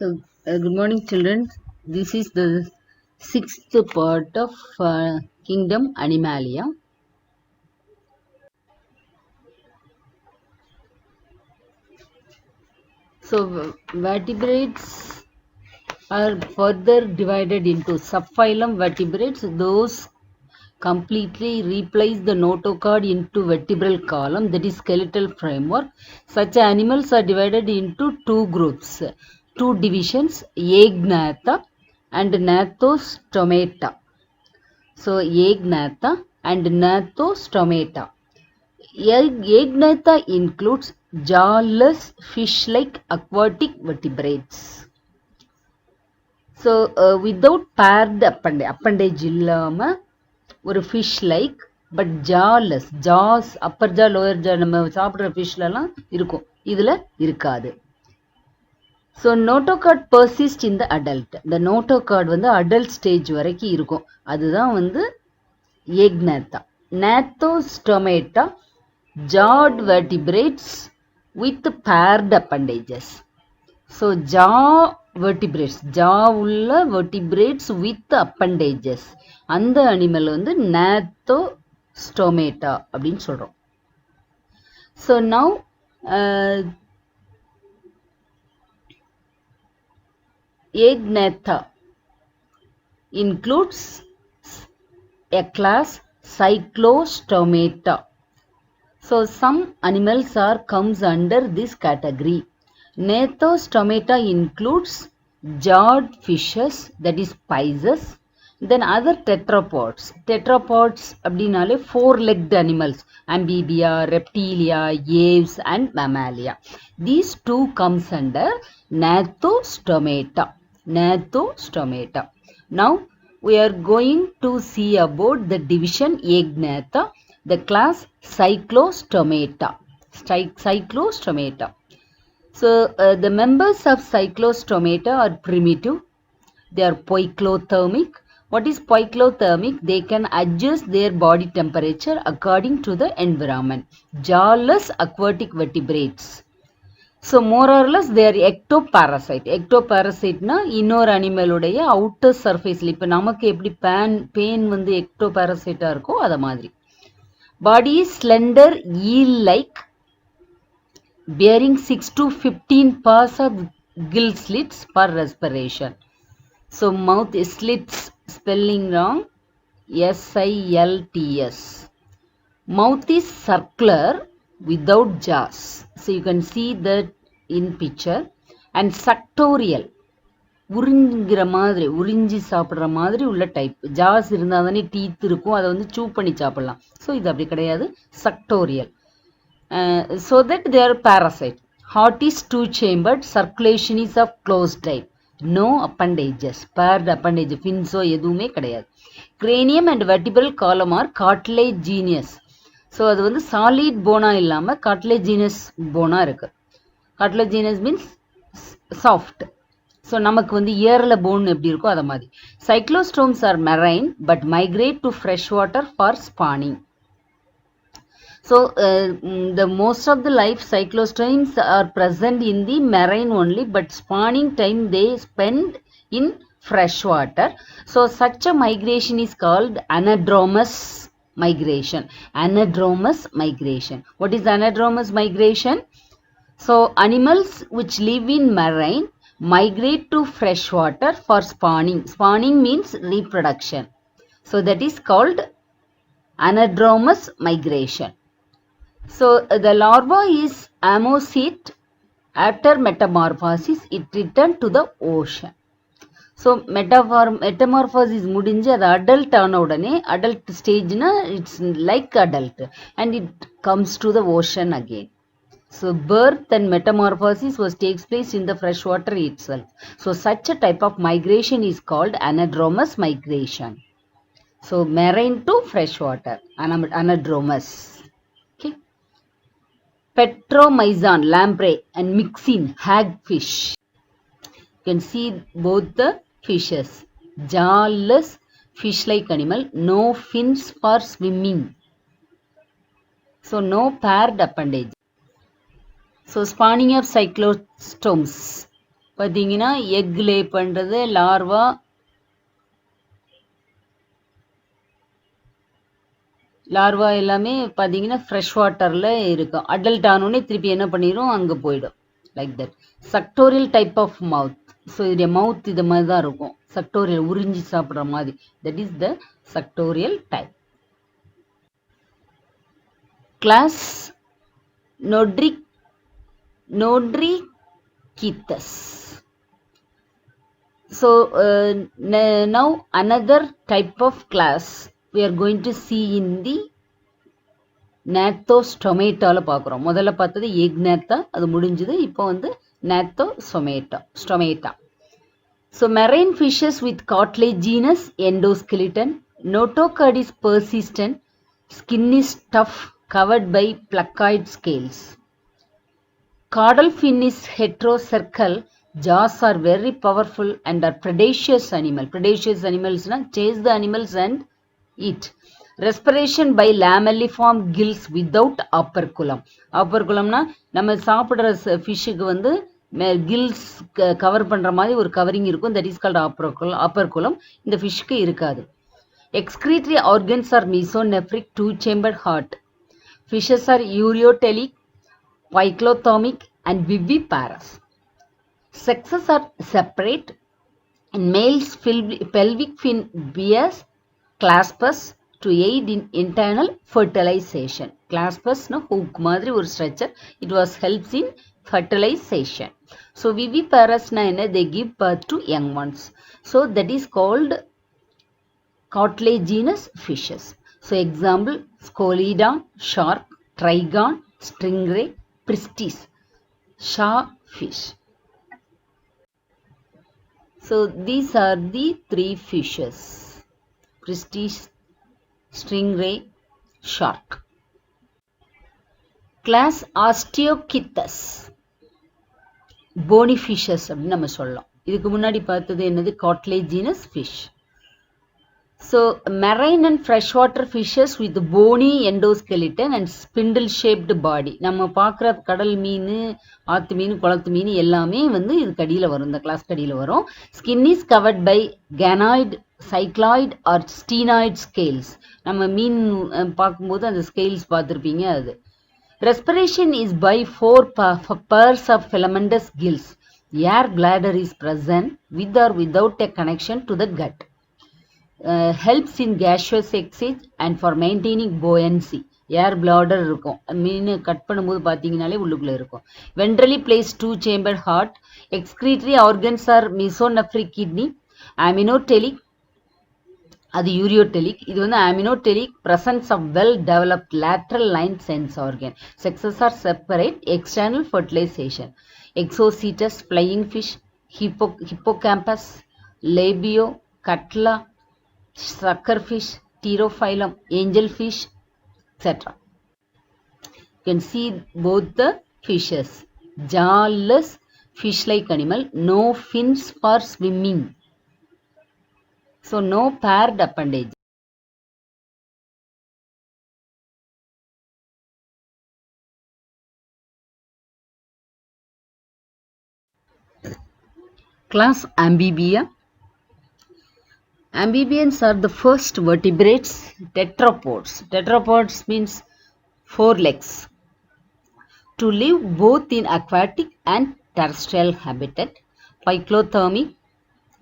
Good morning, children. This is the sixth part of Kingdom Animalia. So, vertebrates are further divided into subphylum vertebrates. Those completely replace the notochord into vertebral column, that is skeletal framework. Such animals are divided into two groups, two divisions, Aegnatha and Gnathostomata. So, Aegnatha and Gnathostomata. Aegnatha includes jawless fish-like aquatic vertebrates. So, without paired appendage இல்லாம ஒரு fish like but jawless, jaws, upper jaw, lower jaw நம்ம சாப்பிடுற fishலலாம் இருக்கும், இதுல இருக்காது. So, notochord persists in the adult. The notochord வந்து adult stage வரைக்கும் இருக்கும், அதுதான் வந்து Aegnatha. Gnathostomata, jawed vertebrates with paired appendages. So, jaw vertebrates, jaw உள்ள vertebrates with appendages. அந்த அனிமல் வந்து Gnathostomata அப்படின்னு சொல்றோம். So, now Aegnatha includes a class Cyclostomata. So, some animals comes under this category. Gnathostomata includes jawed fishes, that is pisces, then other tetrapods. Tetrapods அப்படினாலே four-legged animals, amphibia, reptilia, aves and mammalia. These two comes under Gnathostomata. Gnathostomata. Now, we are going to see about the division Aegnatha, the class Cyclostomata. Cyclostomata. So, the members of Cyclostomata are primitive. They are poikilothermic. What is poikilothermic? They can adjust their body temperature according to the environment. Jawless aquatic vertebrates. So, more or less they are ectoparasite. Ectoparasite na இன்னொரு அனிமலுடைய outer surface. இப்போ நமக்கு எப்படி pain வந்து ectoparasite இருக்கோ அத மாதிரி. Body is slender, eel-like, bearing 6 to 15 pairs of gill slits for respiration. So, mouth slits, spelling wrong, S-I-L-T-S. Mouth is circular without jaws. So, you can see that in picture. And suctorial. உறிஞ்சிக்கிற மாதிரி, உறிஞ்சி சாப்பிட்ற மாதிரி உள்ள type. ஜாஸ் இருந்தால் தானே teeth இருக்கும், அதை வந்து சூ பண்ணி சாப்பிடலாம். ஸோ இது அப்படி கிடையாது, சக்டோரியல். So that they are parasite. Heart is two-chambered, circulation is of closed type. No appendages, paired appendage, fins எதுவுமே கிடையாது. Cranium and vertebral column are cartilaginous. So அது வந்து சாலிட் போனா இல்லாமல் cartilaginous போனா இருக்கு. Cartilaginous means soft. ஸோ நமக்கு வந்து இயரில் போன் எப்படி இருக்கோ அதை மாதிரி. Cyclostomes are marine but migrate to fresh water for spawning. So, the most of the life cyclostomes are present in the marine only, but spawning time they spend in fresh water. So, such a migration is called anadromous migration. Anadromous migration. What is anadromous migration? So, animals which live in marine migrate to fresh water for spawning. Spawning means reproduction. So, that is called anadromous migration. So, the larva is ammocyte. After metamorphosis, it returned to the ocean. So, metamorphosis முடிஞ்சு அது adult ஆன உடனே, adult stageனா it's like adult and it comes to the ocean again. So, birth and metamorphosis takes place in the fresh water itself. So, such a type of migration is called anadromous migration. So, marine to fresh water, anadromous. Okay. Petromyzon, lamprey, and myxine, hagfish. You can see both the fishes. Jawless fish-like animal, no fins for swimming. So, no paired appendage. So, spawning of cyclostomes. பார்த்தீங்கன்னா egg லே பண்ணுறது larva எல்லாமே பார்த்தீங்கன்னா fresh வாட்டரில் இருக்கும். Adult ஆனோடனே திருப்பி என்ன பண்ணிடும், அங்கே போயிடும். Like that suctorial type of mouth. So இதோடைய மவுத் இது மாதிரி தான் இருக்கும், சக்டோரியல் உறிஞ்சி சாப்பிட்ற மாதிரி. That is the suctorial type. Class நோட்ரிகித்தஸ். So now another type of class we are going to see in the Gnathostomata. பார்க்குறோம். முதல்ல பார்த்தது எக்னாத்தா, அது முடிஞ்சது. இப்போ வந்து Gnathostomata. So marine fishes with cartilaginous endoskeleton. Notochord is persistent. Skin is tough, covered by placoid scales. Caudal fin is heterocercal. Jaws are very powerful and are predaceous animal. Predaceous animals chase the animals and eat. Respiration by lamelliform gills without operculum. Operculumனா நம்ம சாப்பிடுற ஃபிஷ்ஷுக்கு வந்து kills cover பண்ற மாதிரி ஒரு covering இருக்கும். That is called operculum. இந்த ஃபிஷ்க்கு இருக்காது. Excretory organs are mesonephric, two-chambered heart. Fishes are ureotelic, poikilothermic and viviparous. Sexes are separate. In males, pelvic fin bears claspus to aid in internal fertilization. Claspus no hook மாதிரி ஒரு structure. It was helps in fertilization. So viviparous na enna, they give birth to young ones. So that is called cartilaginous fishes. So example, Scolidan, shark, trigon, stingray, pristis, shawfish. So these are the three fishes: pristis, stingray, shark. Class Osteochithus. Bony fishes அப்படின்னு நம்ம சொல்லலாம். இதுக்கு முன்னாடி பார்த்தது என்னது, cartilaginous fish. So marine and freshwater fishes with bony endoskeleton and spindle shaped body. நம்ம பார்க்குற கடல் மீன், ஆத்து மீன், குளத்து மீன் எல்லாமே வந்து இது கடியில் வரும், இந்த கிளாஸ் கடியில் வரும். Skin is covered by ganoid, cycloid or stenoid scales. நம்ம மீன் பார்க்கும்போது அந்த ஸ்கேல்ஸ் பார்த்துருப்பீங்க அது. Respiration is by 4 pairs of filamentous gills. Air bladder is present with or without a connection to the gut. Helps in gaseous exchange and for maintaining buoyancy. Air bladder இருக்கும், மீன் cut பண்ணும்போது பார்த்தீங்கனாலே உள்ளுக்குள்ளே இருக்கும். Ventrally place 2-chambered heart. Excretory organs are mesonephric kidney, amniotic, அது ureotelic. இது வந்து amniotic, presence of well developed lateral line sense organ. Sexes are separate. External fertilization. Exocetus, flying fish, hippocampus, labio, cutla, suckerfish, pterophyllum, angelfish, etc. You can see both the fishes. Jawless fish-like animal, no fins for swimming. So no paired appendage. Class Amphibia. Amphibians are the first vertebrates, tetrapods. Tetrapods means 4 legs. To live both in aquatic and terrestrial habitat. Poikilothermic.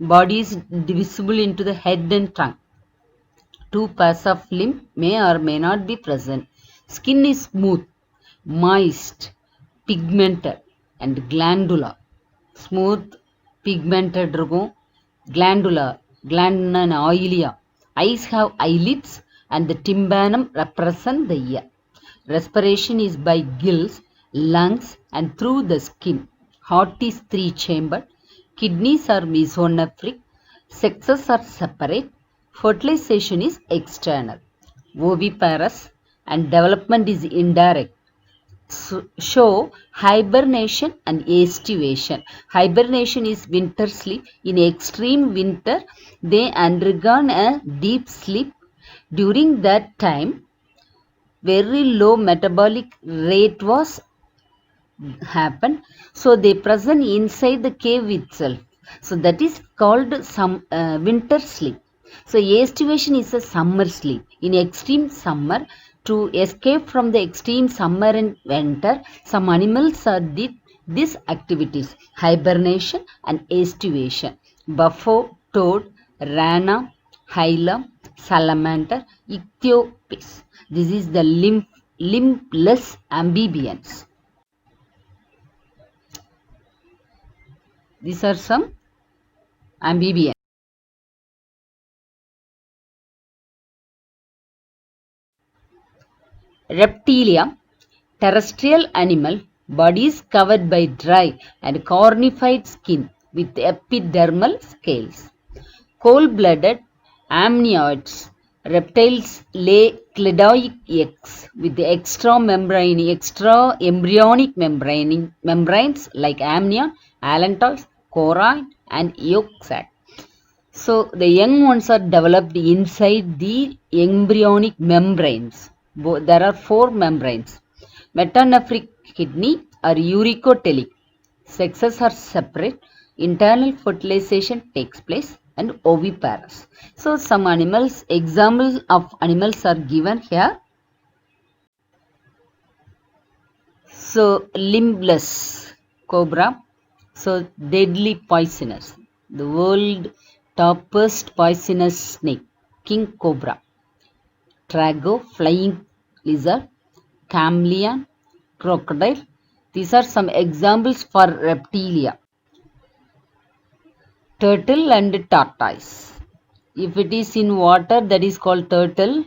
Body is divisible into the head and trunk. 2 pairs of limb may or may not be present. Skin is smooth, moist, pigmented and glandular. Smooth, pigmented இருக்கும். Glandular, gland oilia. Eyes have eyelids and the tympanum represent the ear. Respiration is by gills, lungs and through the skin. Heart is 3-chambered. Kidneys are mesonephric. Sexes are separate. Fertilization is external. Oviparous and development is indirect. Show hibernation and aestivation. Hibernation is winter sleep. In extreme winter, they undergone a deep sleep. During that time, very low metabolic rate was happen. So they present inside the cave itself. So that is called some winter sleep. So aestivation is a summer sleep. In extreme summer, to escape from the extreme summer and winter, some animals are did these activities: hibernation and aestivation. Buffalo, toad, rana, hyla, salamander, ichthyopis. This is the limbless amphibians. These are some amphibians. Reptilia, terrestrial animal, bodies covered by dry and cornified skin with epidermal scales. Cold-blooded amniotes. Reptiles lay cladoid eggs with the extra embryonic membranes like amnion, allantois, choroid, and yolk sac. So the young ones are developed inside the embryonic membranes. There are 4 membranes. Metanephric kidney or uricotelic. Sexes are separate. Internal fertilization takes place and oviparous. So some animals, examples of animals are given here. So limbless cobra. So deadly poisonous. The world topest poisonous snake, king cobra. Trago, flying lizard, chameleon, crocodile. These are some examples for reptilia. Turtle and tortoise. If it is in water, that is called turtle.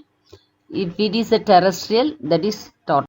If it is a terrestrial, that is tortoise.